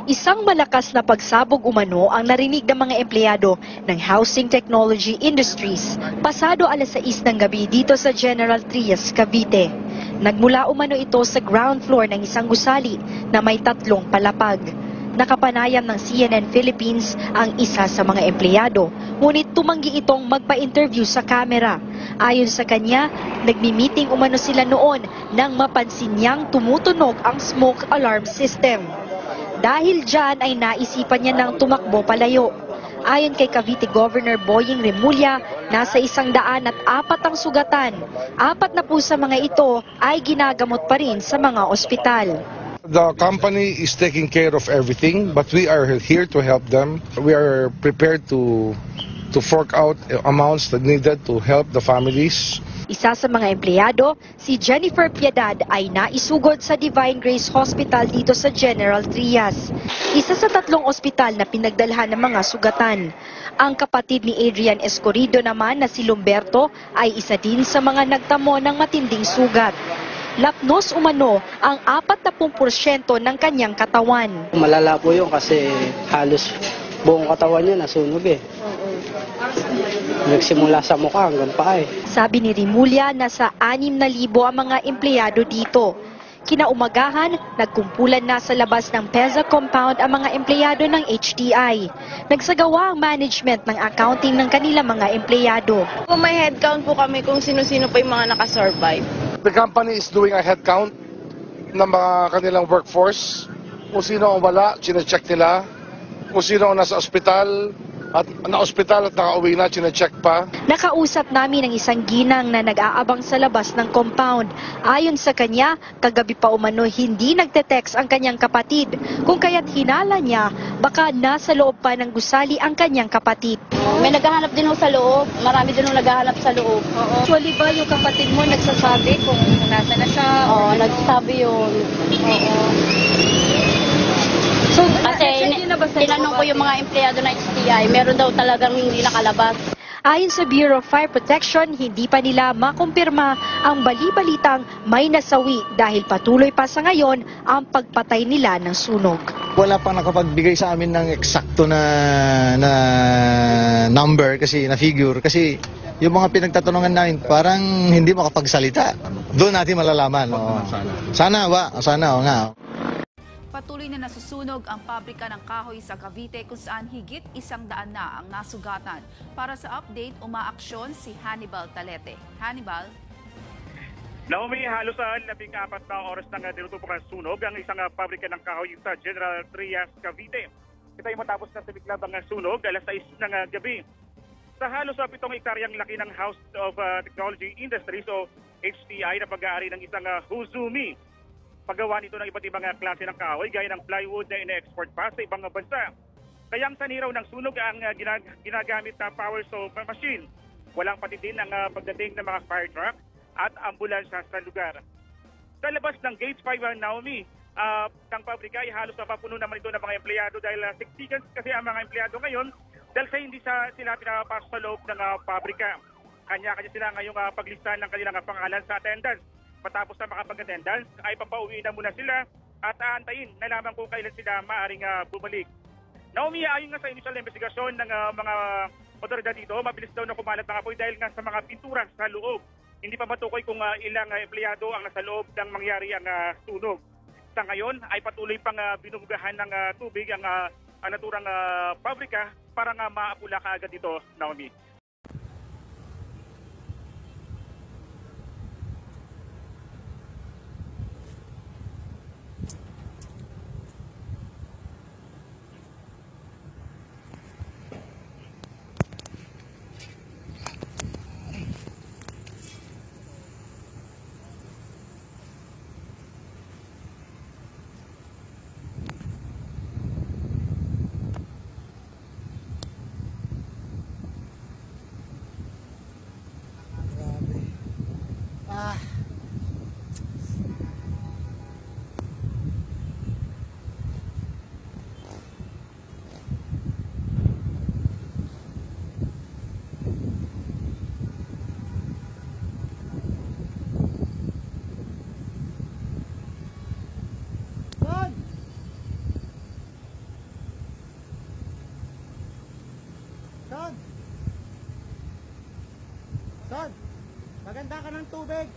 Isang malakas na pagsabog umano ang narinig ng mga empleyado ng Housing Technology Industries pasado alas 6 ng gabi dito sa General Trias, Cavite. Nagmula umano ito sa ground floor ng isang gusali na may 3 palapag. Nakapanayam ng CNN Philippines ang isa sa mga empleyado, ngunit tumanggi itong magpa-interview sa kamera. Ayon sa kanya, nagmi-meeting umano sila noon nang mapansin niyang tumutunog ang smoke alarm system. Dahil dyan ay naisipan niya ng tumakbo palayo. Ayon kay Cavite Governor Boying Remulla, nasa 104 ang sugatan. 4 na po sa mga ito ay ginagamot pa rin sa mga ospital. The company is taking care of everything, but we are here to help them. We are prepared to fork out amounts that needed to help the families. Isa sa mga empleyado, si Jennifer Piedad ay naisugod sa Divine Grace Hospital dito sa General Trias. Isa sa 3 ospital na pinagdalhan ng mga sugatan. Ang kapatid ni Adrian Escorido naman na si Lumberto ay isa din sa mga nagtamo ng matinding sugat. Lapnos umano ang 40% ng kanyang katawan. Malala po yun kasi halos buong katawan niya nasunog eh. Nagsimula sa mukha hanggang paa eh. Sabi ni Remulla na sa 6,000 ang mga empleyado dito. Kinaumagahan, nagkumpulan na sa labas ng PEZA compound ang mga empleyado ng HTI. Nagsagawa ang management ng accounting ng kanilang mga empleyado. May headcount po kami kung sino-sino pa yung mga nakasurvive. The company is doing a head count ng mga kanilang workforce. Kung sino ang wala, chinecheck nila. Kung sino ang nasa ospital at nakauwi na, chinecheck pa. Nakausap namin ang isang ginang na nag-aabang sa labas ng compound. Ayon sa kanya, kagabi pa umano hindi nagte-text ang kanyang kapatid. Kung kaya't hinala niya, baka nasa loob pa ng gusali ang kanyang kapatid. May naghahanap din sa loob. Marami din naghahanap sa loob. Actually ba yung kapatid mo nagsasabi kung nasa na siya? Oo, nagsasabi yun. So, Kasi tinanong ko yung mga empleyado ng HTI, meron daw talagang hindi nakalabas. Ayon sa Bureau of Fire Protection, hindi pa nila makumpirma ang bali-balitang may nasawi dahil patuloy pa sa ngayon ang pagpatay nila ng sunog. Wala pang nakapagbigay sa amin ng eksakto na number kasi na figure kasi yung mga pinagtatanungan namin parang hindi makapagsalita. Doon natin malalaman. Sana nga. Patuloy na nasusunog ang pabrika ng kahoy sa Cavite kung saan higit 100 na ang nasugatan. Para sa update, umaaksyon si Hannibal Talete. Hannibal? Naomi, halos 14 na oras nang tinutupok ang sunog ang isang pabrika ng kahoy sa General Trias, Cavite. Ito ay matapos na sumiklab ang sunog alas 6 ng gabi. Sa halos 7 hektaryang laki ng House of Technology Industries o HTI na pag-aari ng isang Huzumi. Paggawa nito ng iba't ibang klase ng kahoy gaya ng plywood na ina-export pa sa ibang bansa. Kayang saniraw ng sunog ang ginagamit na power saw machine. Walang patidin ang pagdating ng mga fire truck at ambulansya sa lugar. Sa labas ng Gate 5 Naomi, ng pabrika ay halos napapuno naman ito ng mga empleyado dahil siksikan kasi ang mga empleyado ngayon dahil sa hindi sila pinapasok sa loob ng pabrika. Kanya-kanya sila ngayong paglistahan ng kanilang pangalan sa attendance. Matapos na makapag-attendance ay papauwi na muna sila at aantayin na lamang kung kailan sila maaaring bumalik. Naomi, ayon nga sa initial investigasyon ng mga otoridad dito, mabilis daw na kumalat ng apoy dahil nga sa mga pintura sa loob. Hindi pa matukoy kung ilang empleyado ang nasa loob ng mangyari ang sunog. Sa ngayon ay patuloy pang binubugahan ng tubig ang naturang pabrika para nga maapula kaagad ito, Naomi. Maganda ka ng tubig.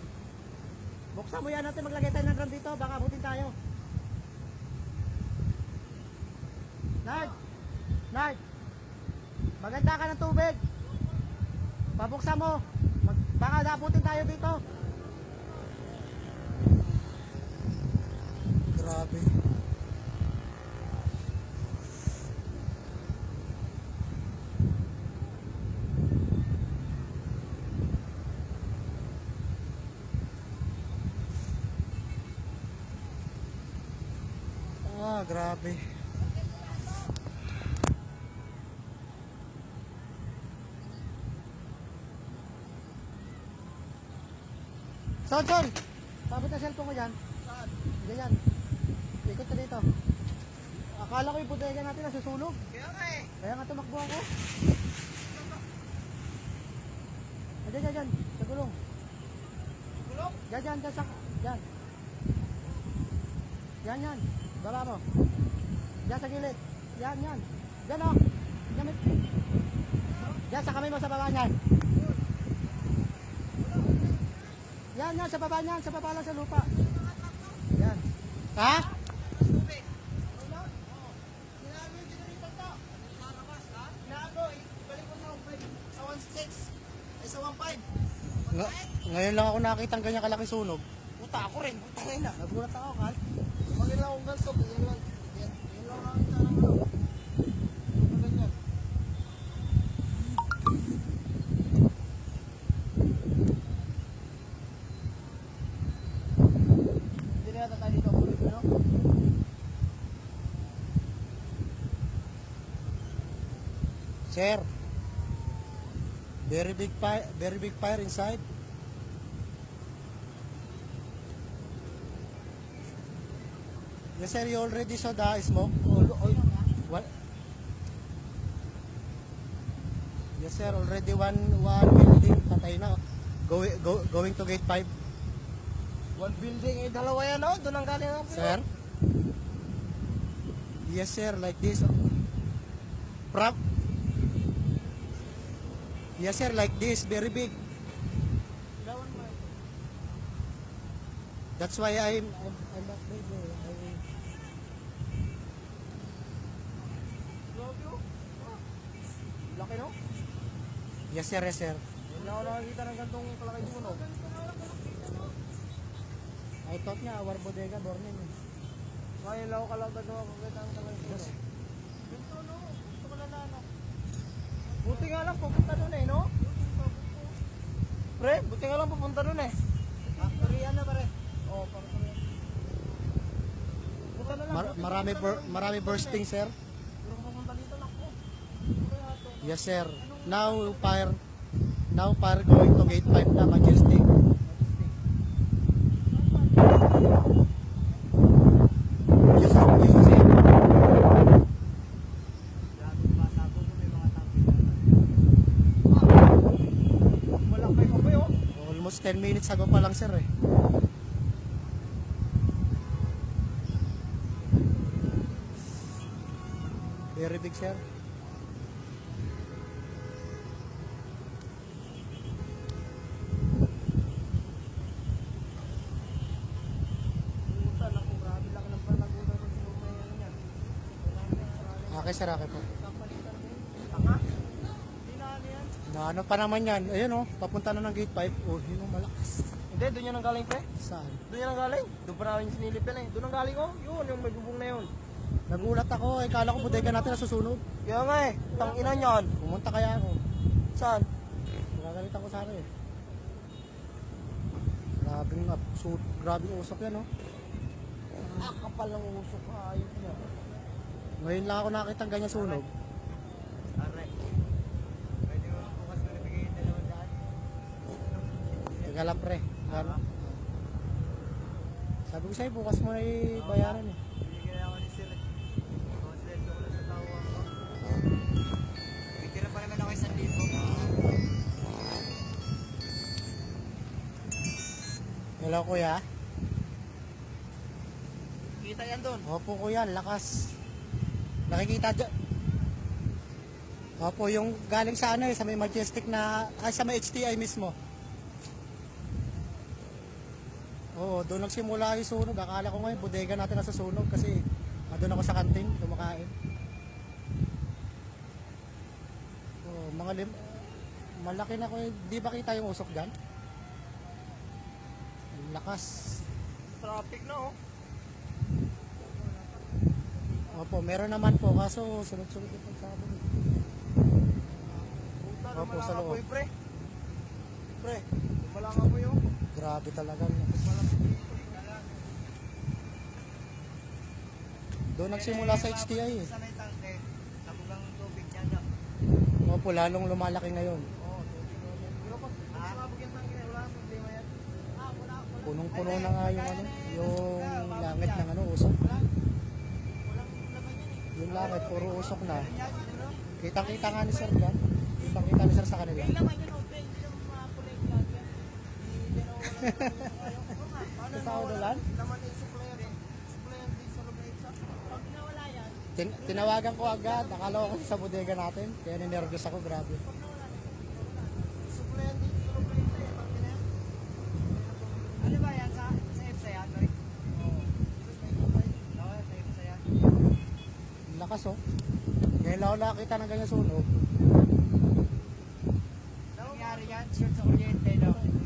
Buksan mo yan natin, maglagay tayo ng drum dito, baka abutin tayo. Nard, maganda ka ng tubig. Pabuksan mo, baka abutin tayo dito. Grabe. Grabe. Son! Sabit na cellphone ko dyan. Saan? Ganyan. Ikot ka dito. Akala ko yung bodega natin nasusunog. Kaya nga tumakbo ako. Dyan. Sa gulong. Gulong? Dyan. Yan. Baba mo. Diyan sa gilid. Yan. Diyan o. Diyan sa kamay mo sa baba niyan. Yan, sa baba niyan. Sa baba lang sa lupa. Yan. Ha? Ngayon lang ako nakita ng ganyan kalaki sunog. Puta ako rin. Puta rin na. Nagulat ako, Kal. Maganda akong ganito. Yan lang nakita ng ano. Ganyan. Hindi na yata tayo dito. Ano? Sir. Very big fire inside. Yes sir, you already saw the smoke? What? Yes sir, already one building patay na. Going to gate 5. One building, dalawa yan oh, doon ang galing ako. Sir? Yes sir, like this. Yes sir, like this, very big. That's why I'm afraid. Laki no? Yes sir. Wala ako nakakita ng gantong kalaki sunog. I thought nga, our bodega, dormin. Ngayon lang ako kalagad ako kakita ng kalaki sunog. Ganito no, gusto ko lang na. Buti nga lang pupunta doon no? Pre, buti nga lang pupunta doon Korean na pare. Oo, para Korean. Buta na lang. Marami bursting, sir. Pero pupunta dito lang po. Yes, sir. Now fire going to gate 5 na, Majestic. Yes, sir. Almost 10 minutes ago pa lang sir Very big sir. Okay sir, okay po. Ano pa naman yan? Ayun oh, papunta na ng gate 5. Oh, yun ang malakas. Hindi, doon yan ang galing pre. Saan? Doon yan ang galing. Doon pa namin sinilip yan Doon ang galing oh. Yun, yung may bubong na yun. Nagulat ako kala ko bodega natin nasusunog. Kaya nga tangina niyan. Pumunta kaya ako. Saan? Magagalit ako sana Grabing usok yan oh. Kapal ng usok. Ayun yan. Ngayon lang ako nakita ng ganyan sunog. Teka lang pre. Sabi ko sa'yo bukas mo ay bayaran Bigyan ako ni sir. Tira pa naman ako 1,000. Hello kuya. Kita yan doon? Opo kuya, lakas. Nakikita dyan. Opo, yung galing sa sa may Majestic na, sa may HTI mismo. Oo, doon nagsimula yung sunog. Akala ko ngayon, bodega natin nasa sunog kasi doon ako sa kantin, kumakain. Oo, malaki na ko. Di ba kita yung usok dyan? Ang lakas. Traffic na oh. Opo, meron naman po, kaso sunod-sunod yung pagsabog. Opo, sa loob. Pre, wala nga po yun. Grabe talaga. Doon nagsimula sa HTI eh. Sa may tangke, sabog ang tubig niya. Opo, lalong lumalaki ngayon. Pero pag sabog yung tangke, wala nang problema yan. Punong-puno na nga yung langit ng usok. Yung langit, puro usok na. Kitang-kita nga ni Sir dyan. Kitang-kita ni Sir sa kanila. Sa ulan? Tinawagan ko agad. Akala ko kasi sa bodega natin. Kaya ninervyos ako, grabe. Ano ba yan sa EPSA yan? Lakas oh. Ngayon lang ako nakakita ng ganyan sunog. Nangyari yan, short sa kuryente, no?